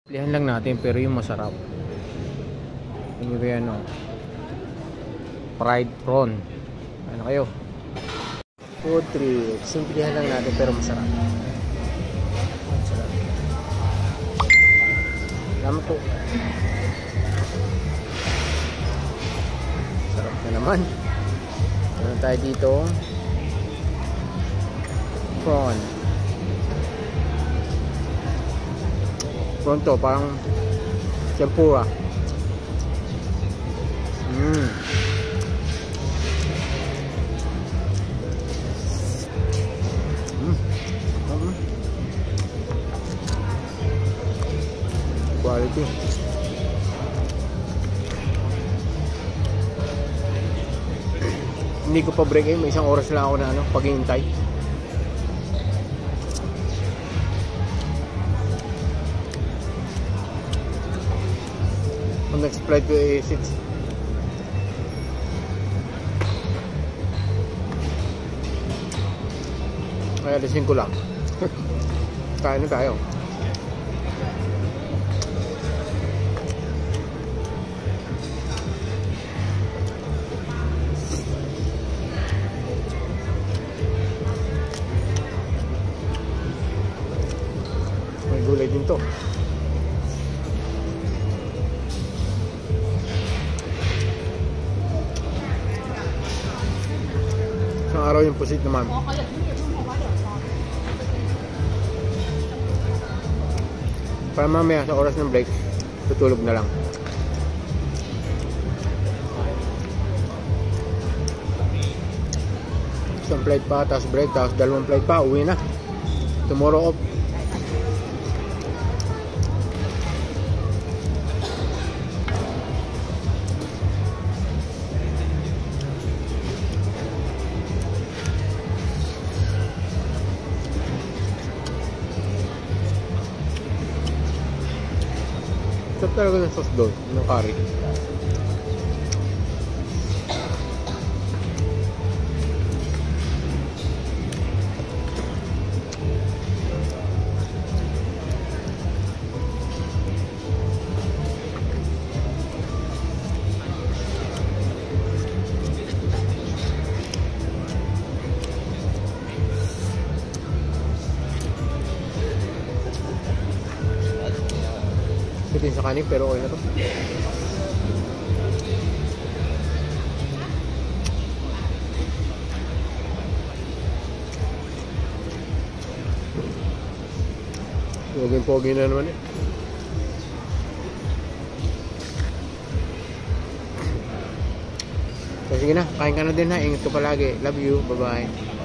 Lihan lang natin pero yung masarap. Yung ano, fried prawn. Ano kayo? Food trip. Simplihan lang natin pero masarap. Masarap. Salamat po. Sarap na naman. Meron tayo dito. Prawn. Prawn to, parang tempura. Quality. Hindi ko pa break eh, may isang oras lang ako na paghihintay. Ang next flight ko ay 6. Kaya alisin ko lang. Kain na tayo. May gulay din to. Isang araw yung pusit naman. Para mamaya sa oras ng break, tutulog na lang. Isang flight pa, tapos break, tapos dalawang flight pa, uwi na. Tomorrow off. Sarap talaga ng sauce doon, ng curry. Bitin sa kanin pero okay na to. Pogi na naman eh. So sige na, kain ka na din ha. Ingat ka palagi. Love you. Bye bye.